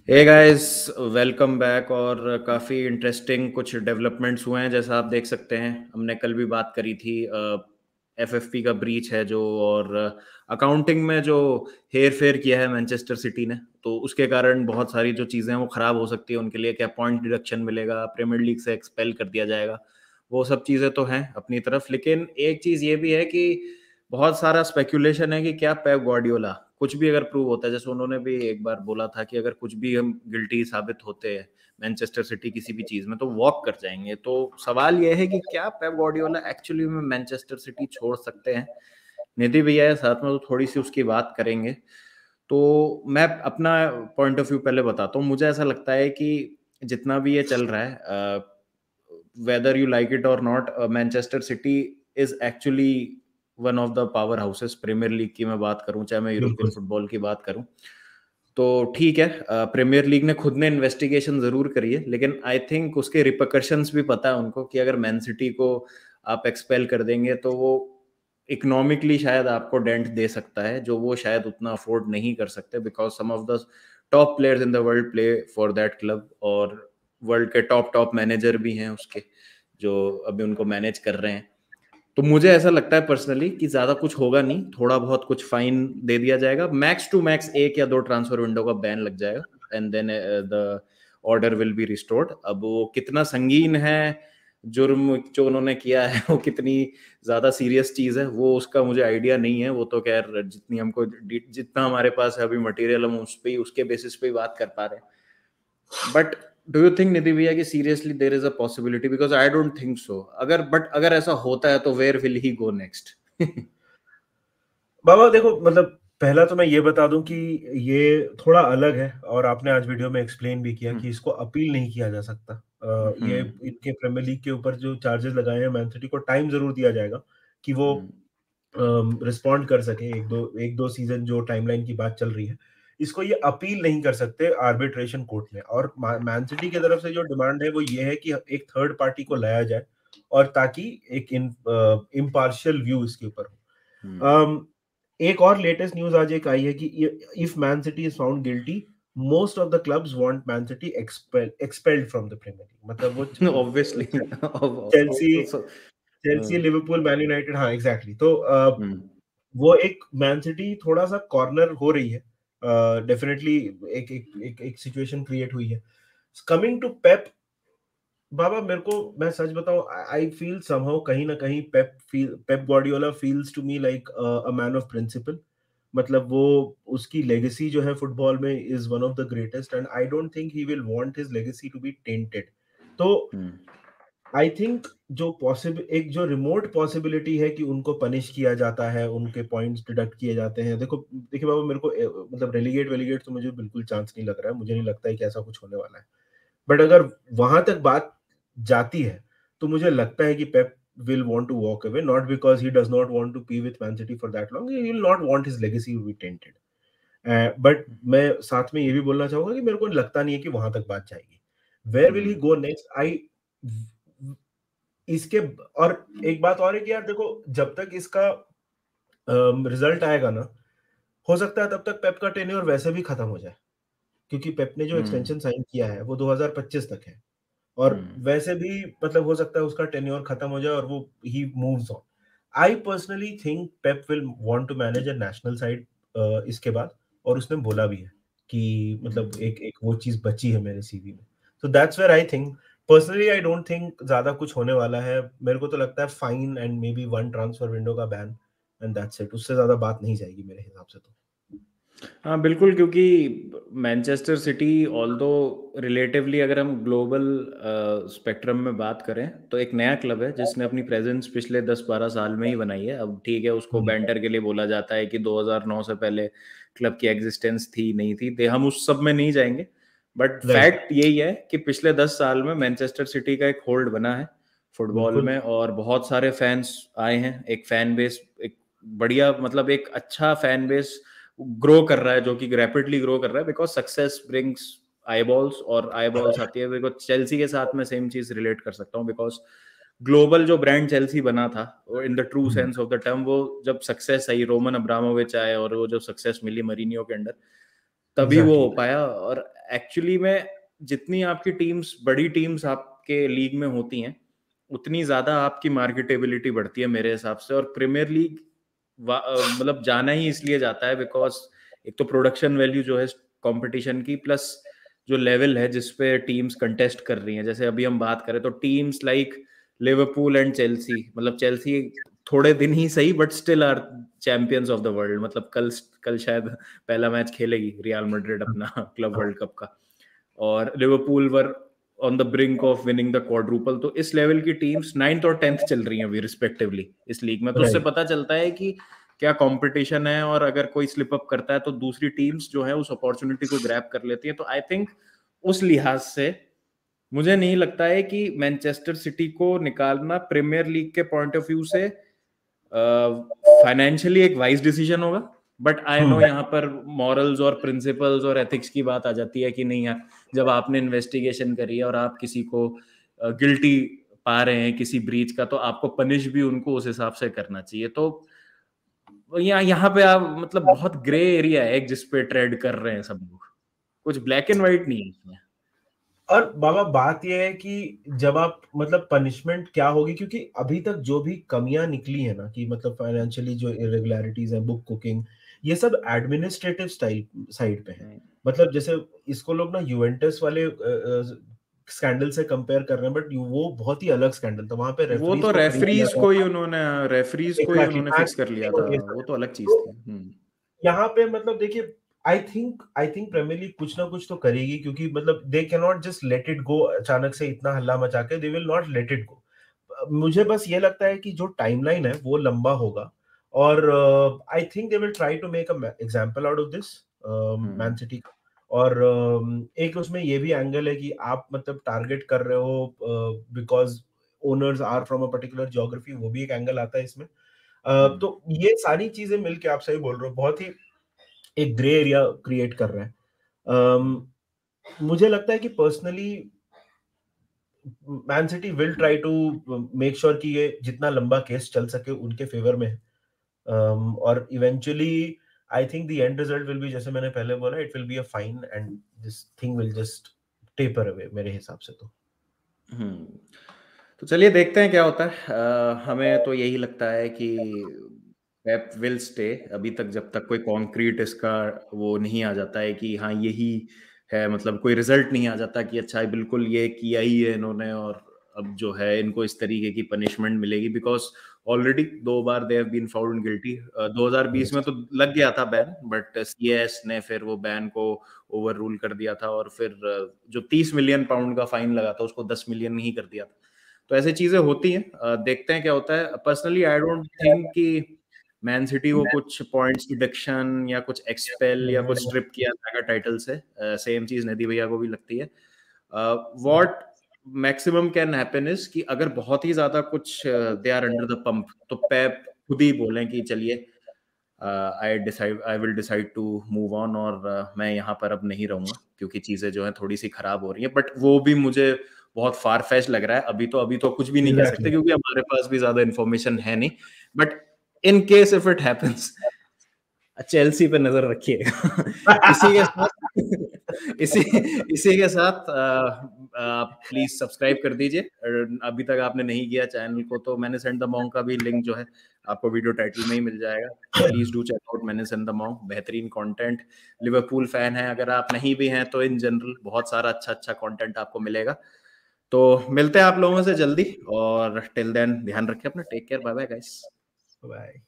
Hey guys, welcome back. और काफ़ी interesting कुछ डेवलपमेंट्स हुए हैं। जैसा आप देख सकते हैं, हमने कल भी बात करी थी। एफएफपी का ब्रीच है जो, और अकाउंटिंग में जो हेर फेर किया है मैनचेस्टर सिटी ने, तो उसके कारण बहुत सारी जो चीज़ें हैं वो ख़राब हो सकती है उनके लिए। क्या पॉइंट डिडक्शन मिलेगा, प्रीमियर लीग से एक्सपेल कर दिया जाएगा, वो सब चीज़ें तो हैं अपनी तरफ। लेकिन एक चीज़ ये भी है कि बहुत सारा स्पेकुलेशन है कि क्या पेप गार्डियोला, कुछ भी अगर प्रूव होता है, जैसे उन्होंने भी एक बार बोला था कि अगर कुछ भी हम गिल्टी साबित होते हैं मैनचेस्टर सिटी किसी भी चीज में, तो वॉक कर जाएंगे। तो सवाल यह है कि क्या पेप गार्डियोला एक्चुअली में मैनचेस्टर सिटी छोड़ सकते हैं। निधि भैया है साथ में, तो थोड़ी सी उसकी बात करेंगे। तो मैं अपना पॉइंट ऑफ व्यू पहले बताता हूँ। मुझे ऐसा लगता है कि जितना भी ये चल रहा है, वेदर यू लाइक इट और not, Manchester City is actually one of the powerhouses. Premier League की मैं बात करूं, चाहे मैं यूरोपियन बिल्कुल। फुटबॉल की बात करूं, तो ठीक है। प्रीमियर लीग ने खुद ने इन्वेस्टिगेशन जरूर करी है, लेकिन आई थिंक उसके रिpercussions भी पता है उनको कि अगर मैन सिटी को आप एक्सपेल कर देंगे तो वो इकोनॉमिकली शायद आपको डेंट दे सकता है, जो वो शायद उतना अफोर्ड नहीं कर सकते, because some of the top players in the world play for that club. और वर्ल्ड के टॉप टॉप मैनेजर भी हैं उसके, जो अभी उनको मैनेज कर रहे हैं। तो मुझे ऐसा लगता है पर्सनली कि ज्यादा कुछ होगा नहीं, थोड़ा बहुत कुछ फाइन दे दिया जाएगा, मैक्स टू मैक्स 1 या 2 ट्रांसफर विंडो का बैन लग जाएगा, and then the order will be restored. अब वो कितना संगीन है जुर्म जो उन्होंने किया है, वो कितनी ज्यादा सीरियस चीज है, वो उसका मुझे आइडिया नहीं है। वो तो खैर जितनी हमको जितना हमारे पास है अभी मटेरियल, हम उस पे उसके बेसिस पे ही बात कर पा रहे हैं। But do you think Nidhi भैया कि seriously there is a possibility? Because I don't think so. अगर ऐसा होता है तो where will he go next? बाबा देखो, मतलब पहला तो मैं ये बता दूं कि ये थोड़ा अलग है और आपने आज वीडियो में एक्सप्लेन भी किया कि इसको अपील नहीं किया जा सकता। ये इनके प्रीमियर लीग के ऊपर जो चार्जेस लगाए हैं, मैन सिटी को टाइम जरूर दिया जाएगा कि वो रिस्पॉन्ड कर सके। एक दो सीजन जो टाइमलाइन की बात चल रही है, इसको ये अपील नहीं कर सकते आर्बिट्रेशन कोर्ट में। और मैन सिटी की तरफ से जो डिमांड है वो ये है कि एक थर्ड पार्टी को लाया जाए, और ताकि एक इम्पार्शियल व्यू इसके ऊपर हो। एक और लेटेस्ट न्यूज आज एक आई है कि if Man City is found guilty, most of the clubs want Man City expelled from the Premier League. मतलब वो obviously. Chelsea Chelsea Liverpool Man United, हाँ एग्जैक्टली। तो वो एक मैन सिटी थोड़ा सा कॉर्नर हो रही है। डेफिनेटली एक एक एक, एक सिचुएशन क्रिएट हुई है। कमिंग टू पेप, बाबा मेरे को, मैं सच बताऊं, आई फील समहाउ कहीं ना कहीं Pep Guardiola feels to me like a man of principle. मतलब वो, उसकी लेगेसी जो है फुटबॉल में is one of the greatest, and I don't think he will want his legacy to be tainted. तो आई थिंक जो possible, एक जो रिमोट पॉसिबिलिटी है कि उनको पनिश किया जाता है, उनके पॉइंट्स डिडक्ट किए जाते हैं। देखो देखिए बाबा, मेरे को मतलब रेलीगेट वेलीगेट तो मुझे बिल्कुल चांस नहीं लग रहा है। मुझे नहीं लगता है कि ऐसा कुछ होने वाला है। बट अगर वहां तक बात जाती है, तो मुझे लगता है कि पेप will want to walk away, not because he does not want to be with Man City for that long. He will not want his legacy to be tainted. But मैं साथ में ये भी बोलना चाहूंगा कि मेरे को लगता नहीं है कि वहां तक बात जाएगी। Where will he go next? इसके, और एक बात और है कि यार देखो, जब तक इसका रिजल्ट आएगा ना, हो सकता है तब तक पेप का टेन्योर वैसे भी खत्म हो जाए, क्योंकि पेप ने जो एक्सटेंशन साइन किया है वो 2025 तक है। और वैसे भी मतलब हो सकता है उसका टेन्योर खत्म हो जाए और वो ही moves on. I personally think Pep will want to manage a national side इसके बाद, और उसने बोला भी है कि मतलब एक एक वो चीज बची है मेरे सीवी में। तो that's where I think, personally I don't think ज्यादा कुछ होने वाला है। मेरे को तो लगता है fine and may be 1 transfer window का बैन, एंड दैट्स इट। उससे ज्यादा बात नहीं जाएगी मेरे हिसाब से तो। हाँ बिल्कुल, क्योंकि मैनचेस्टर सिटी ऑल्दो रिलेटिवली अगर हम ग्लोबल स्पेक्ट्रम में बात करें, तो एक नया क्लब है जिसने अपनी प्रेजेंस पिछले 10-12 साल में ही बनाई है। अब ठीक है, उसको बैंटर के लिए बोला जाता है कि 2009 से पहले क्लब की एग्जिस्टेंस थी नहीं थी, तो हम उस सब में नहीं जाएंगे। बट राइट, फैक्ट यही है कि पिछले 10 साल में मैनचेस्टर सिटी का एक होल्ड बना है फुटबॉल बिल्कुल। में, और बहुत सारे फैंस आए हैं। एक फैन बेस, एक बढ़िया, मतलब एक अच्छा फैन बेस ग्रो कर रहा है, जो कि रैपिडली ग्रो कर रहा है, बिकॉज सक्सेस ब्रिंग्स आईबॉल्स, और आईबॉल्स आती है। बिकॉज चेल्सी के साथ मैं सेम चीज रिलेट कर सकता हूँ, बिकॉज ग्लोबल जो ब्रांड चेल्सी बना था, in the true sense of the term, वो जब सक्सेस आई, रोमन अब्रामोविच आए और वो जब सक्सेस मिली मरीनियो के अंडर, तभी वो हो पाया। और एक्चुअली में जितनी आपकी टीम्स, बड़ी टीम्स आपके लीग में होती हैं, उतनी ज्यादा आपकी मार्केटेबिलिटी बढ़ती है मेरे हिसाब से। और प्रीमियर लीग मतलब जाना ही इसलिए जाता है बिकॉज एक तो प्रोडक्शन वैल्यू जो है कंपटीशन की, प्लस जो लेवल है जिसपे टीम्स कंटेस्ट कर रही हैं। जैसे अभी हम बात करें तो teams like Liverpool and Chelsea, मतलब चेल्सी थोड़े दिन ही सही but still are champions of the world. मतलब कल शायद पहला मैच खेलेगी रियल मैड्रिड अपना क्लब वर्ल्ड कप का, और Liverpool were on the brink of winning the quadruple. तो इस लेवल की टीम्स 9th और 10th चल रही हैं अभी रिस्पेक्टिवली इस लीग में। तो उससे पता चलता है कि क्या कंपटीशन है, और अगर कोई स्लिप अप करता है तो दूसरी टीम्स जो है उस अपॉर्चुनिटी को ग्रैब कर लेती है। तो आई थिंक उस लिहाज से मुझे नहीं लगता है कि मैनचेस्टर सिटी को निकालना प्रीमियर लीग के पॉइंट ऑफ व्यू से फाइनेंशियली एक वाइज डिसीजन होगा। बट आई नो यहाँ पर मॉरल्स और प्रिंसिपल्स और एथिक्स की बात आ जाती है कि नहीं यार, जब आपने इन्वेस्टिगेशन करी है और आप किसी को गिल्टी पा रहे हैं किसी ब्रीच का, तो आपको पनिश भी उनको उस हिसाब से करना चाहिए। तो यहाँ पे आप मतलब बहुत ग्रे एरिया है जिसपे ट्रेड कर रहे हैं सब लोग, कुछ ब्लैक एंड व्हाइट नहीं है इसमें। और बाबा बात यह है कि जब आप मतलब पनिशमेंट क्या होगी, क्योंकि अभी तक जो भी कमियां निकली है ना, कि मतलब फाइनेंशियली जो इरेगुलरिटीज है, बुक कुकिंग, ये सब एडमिनिस्ट्रेटिव स्टाइल साइड पे है। मतलब जैसे इसको लोग ना यूवेंटस वाले स्कैंडल से कंपेयर कर रहे हैं, बट वो बहुत ही अलग स्कैंडल था। वहां पे वो तो रेफरीज को ही उन्होंने फिक्स कर लिया था, वो तो अलग चीज थी। यहाँ पे मतलब देखिए, आई थिंक प्रीमियर लीग कुछ ना कुछ तो करेगी, क्योंकि मतलब they can not just let it go. अचानक से इतना हल्ला मचा के they will not let it go. मुझे बस ये लगता है कि जो टाइमलाइन है वो लंबा होगा, और I think they will try to make a example out of this Man City का। और एक उसमें ये भी एंगल है कि आप मतलब टारगेट कर रहे हो because owners are from a particular geography, वो भी एक एंगल आता है इसमें। तो ये सारी चीजें मिलके, आप सही बोल रहे हो, बहुत ही एक ग्रे एरिया क्रिएट कर रहा है। मुझे लगता है कि personally Man City will try to make sure कि ये जितना लंबा केस चल सके उनके फेवर में है। और eventually I think the end result will be, जैसे मैंने पहले बोला, it will be a fine and this thing will just taper away मेरे हिसाब से। तो चलिए देखते हैं क्या होता है। हमें तो यही लगता है कि पेप विल स्टे अभी तक, जब तक कोई कॉन्क्रीट इसका वो नहीं आ जाता है कि हाँ यही है, मतलब कोई रिजल्ट नहीं आ जाता कि अच्छा बिल्कुल ये किया ही है इन्होंने और अब जो है इनको इस तरीके की पनिशमेंट मिलेगी। बिकॉज ऑलरेडी 2 बार they have been found guilty. 2020 में तो लग गया था बैन, बट सीएस ने फिर वो बैन को ओवर रूल कर दिया था, और फिर जो 30 मिलियन पाउंड का फाइन लगा था उसको 10 मिलियन ही कर दिया था। तो ऐसी चीजें होती हैं, देखते हैं क्या होता है। पर्सनली आई डोंट थिंक कि मैन सिटी को कुछ पॉइंट्स डिडक्शन या कुछ एक्सपेल या कुछ स्ट्रिप किया जाएगा टाइटल से। सेम चीज नदी भैया को भी लगती है। What maximum can happen is कि अगर बहुत ही ज्यादा कुछ they are under the pump, तो पेप खुद ही बोलें कि चलिए I will decide to move on, और मैं यहाँ पर अब नहीं रहूंगा क्योंकि चीजें जो है थोड़ी सी खराब हो रही है। बट वो भी मुझे बहुत फार फेच लग रहा है। अभी तो कुछ भी नहीं कह सकते क्योंकि हमारे पास भी ज्यादा इन्फॉर्मेशन है नहीं। But in case if it happens, Chelsea पे नजर रखिएगा। इसी के साथ आप प्लीज सब्सक्राइब कर दीजिए। अभी तक आपने नहीं किया चैनल को तो मैंने सेंड द मॉन्क का भी लिंक जो है आपको वीडियो टाइटल में ही मिल जाएगा। प्लीज डू चेक आउट मैंने सेंड द मॉन्क, बेहतरीन कंटेंट। लिवरपूल फैन है अगर आप नहीं भी हैं तो इन जनरल बहुत सारा अच्छा कंटेंट आपको मिलेगा। तो मिलते हैं आप लोगों से जल्दी, और टिल देन ध्यान रखें अपना। Take care, bye bye guys. Bye.